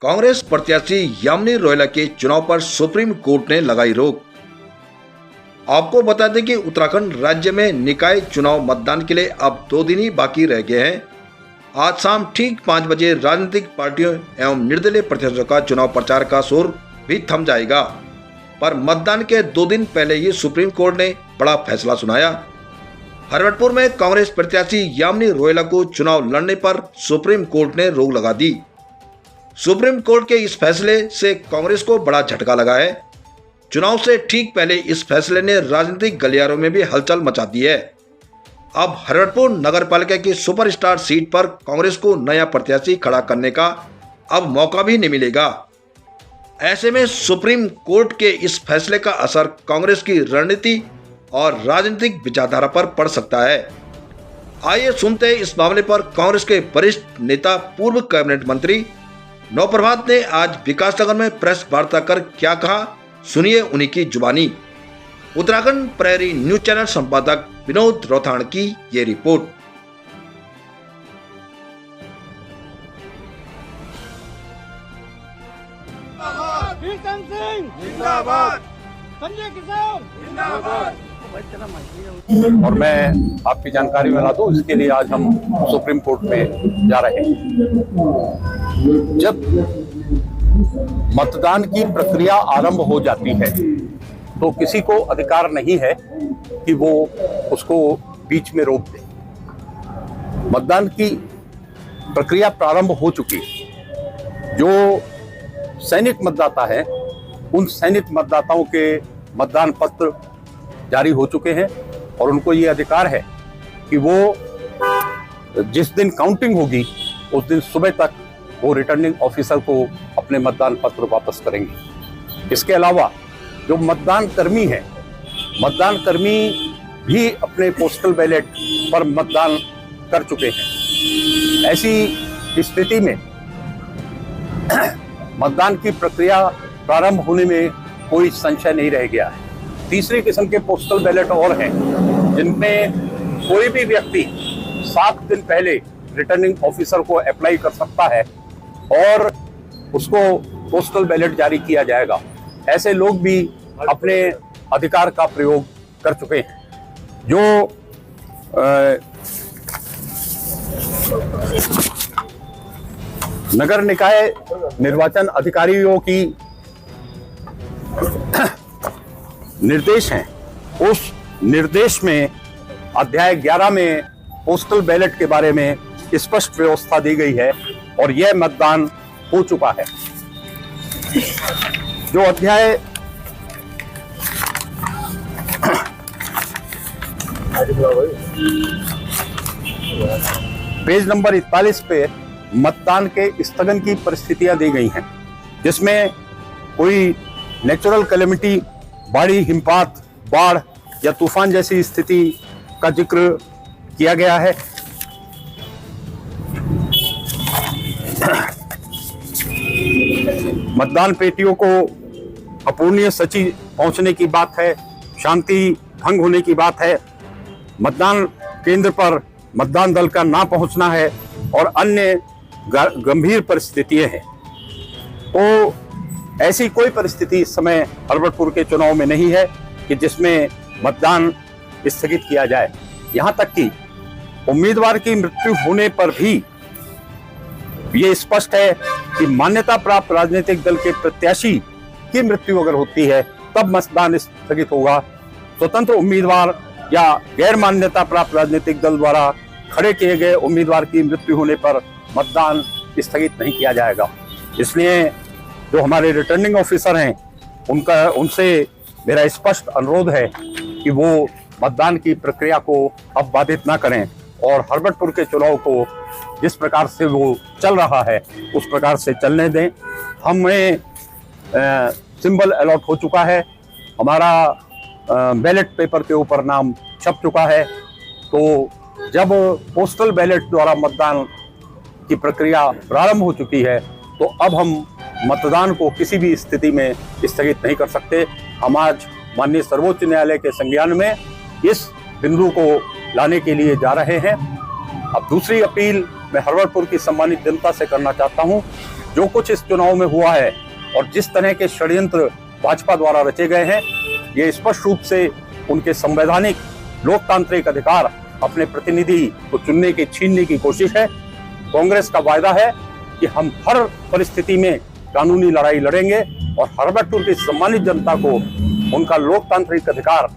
कांग्रेस प्रत्याशी यामिनी रोयला के चुनाव पर सुप्रीम कोर्ट ने लगाई रोक। आपको बता दें कि उत्तराखंड राज्य में निकाय चुनाव मतदान के लिए अब 2 दिन ही बाकी रह गए हैं। आज शाम ठीक 5 बजे राजनीतिक पार्टियों एवं निर्दलीय प्रत्याशियों का चुनाव प्रचार का शोर भी थम जाएगा, पर मतदान के 2 दिन पहले ही सुप्रीम कोर्ट ने बड़ा फैसला सुनाया। हरवटपुर में कांग्रेस प्रत्याशी यामिनी रोयला को चुनाव लड़ने पर सुप्रीम कोर्ट ने रोक लगा दी। सुप्रीम कोर्ट के इस फैसले से कांग्रेस को बड़ा झटका लगा है। चुनाव से ठीक पहले इस फैसले ने राजनीतिक गलियारों में भी हलचल मचा दी है। अब हरवटपुर नगरपालिका की सुपरस्टार सीट पर कांग्रेस को नया प्रत्याशी खड़ा करने का अब मौका भी नहीं मिलेगा। ऐसे में सुप्रीम कोर्ट के इस फैसले का असर कांग्रेस की रणनीति और राजनीतिक विचारधारा पर पड़ सकता है। आइए सुनते हैं इस मामले पर कांग्रेस के वरिष्ठ नेता पूर्व कैबिनेट मंत्री नवप्रभात ने आज विकासनगर में प्रेस वार्ता कर क्या कहा, सुनिए उन्हीं की जुबानी। उत्तराखंड प्रहरी न्यूज चैनल संपादक विनोद रोथाण की ये रिपोर्ट। जिंदाबाद, संजय किसान जिंदाबाद। और मैं आपकी जानकारी में ला दूं, इसके लिए आज हम सुप्रीम कोर्ट में जा रहे हैं। जब मतदान की प्रक्रिया आरंभ हो जाती है तो किसी को अधिकार नहीं है कि वो उसको बीच में रोक दे। मतदान की प्रक्रिया प्रारंभ हो चुकी है। जो सैनिक मतदाता है उन सैनिक मतदाताओं के मतदान पत्र जारी हो चुके हैं और उनको ये अधिकार है कि वो जिस दिन काउंटिंग होगी उस दिन सुबह तक वो रिटर्निंग ऑफिसर को अपने मतदान पत्र वापस करेंगे। इसके अलावा जो मतदान कर्मी है, मतदान कर्मी भी अपने पोस्टल बैलेट पर मतदान कर चुके हैं। ऐसी स्थिति में मतदान की प्रक्रिया प्रारंभ होने में कोई संशय नहीं रह गया है। तीसरी किस्म के पोस्टल बैलेट और हैं जिनमें कोई भी व्यक्ति 7 दिन पहले रिटर्निंग ऑफिसर को अप्लाई कर सकता है और उसको पोस्टल बैलेट जारी किया जाएगा। ऐसे लोग भी अपने अधिकार का प्रयोग कर चुके हैं। जो नगर निकाय निर्वाचन अधिकारियों की निर्देश हैं, उस निर्देश में अध्याय 11 में पोस्टल बैलेट के बारे में स्पष्ट व्यवस्था दी गई है और यह मतदान हो चुका है। जो अध्याय पेज नंबर 41 पे मतदान के स्थगन की परिस्थितियां दी गई हैं, जिसमें कोई नेचुरल कैलेमिटी, बाढ़ी, हिमपात, बाढ़ या तूफान जैसी स्थिति का जिक्र किया गया है। मतदान पेटियों को अपूर्णीय क्षति पहुंचने की बात है, शांति भंग होने की बात है, मतदान केंद्र पर मतदान दल का ना पहुंचना है और अन्य गंभीर परिस्थितियां हैं। तो ऐसी कोई परिस्थिति इस समय हरवटपुर के चुनाव में नहीं है कि जिसमें मतदान स्थगित किया जाए। यहां तक कि उम्मीदवार की मृत्यु होने पर भी ये स्पष्ट है कि मान्यता प्राप्त राजनीतिक दल के प्रत्याशी की मृत्यु अगर होती है तब मतदान स्थगित होगा। स्वतंत्र उम्मीदवार या गैर मान्यता प्राप्त राजनीतिक दल द्वारा खड़े किए गए उम्मीदवार की मृत्यु होने पर मतदान स्थगित नहीं किया जाएगा। इसलिए जो हमारे रिटर्निंग ऑफिसर हैं उनसे मेरा स्पष्ट अनुरोध है कि वो मतदान की प्रक्रिया को अब बाधित ना करें और हरवटपुर के चुनाव को जिस प्रकार से वो चल रहा है उस प्रकार से चलने दें। हमें सिंबल अलॉट हो चुका है, हमारा बैलेट पेपर के ऊपर नाम छप चुका है। तो जब पोस्टल बैलेट द्वारा मतदान की प्रक्रिया प्रारंभ हो चुकी है तो अब हम मतदान को किसी भी स्थिति में स्थगित नहीं कर सकते। हम आज माननीय सर्वोच्च न्यायालय के संज्ञान में इस बिंदु को लाने के लिए जा रहे हैं। अब दूसरी अपील मैं हरवटपुर की सम्मानित जनता से करना चाहता हूं जो कुछ इस चुनाव में हुआ है और जिस तरह के षड्यंत्र भाजपा द्वारा रचे गए हैं, ये स्पष्ट रूप से उनके संवैधानिक लोकतांत्रिक अधिकार अपने प्रतिनिधि को चुनने की छीनने की कोशिश है। कांग्रेस का वायदा है कि हम हर परिस्थिति में कानूनी लड़ाई लड़ेंगे और हरबटपुर की सम्मानित जनता को उनका लोकतांत्रिक अधिकार,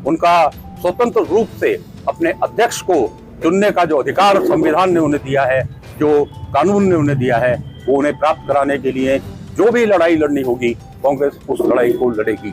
उनका स्वतंत्र रूप से अपने अध्यक्ष को चुनने का जो अधिकार संविधान ने उन्हें दिया है, जो कानून ने उन्हें दिया है, वो उन्हें प्राप्त कराने के लिए जो भी लड़ाई लड़नी होगी, कांग्रेस उस लड़ाई को लड़ेगी।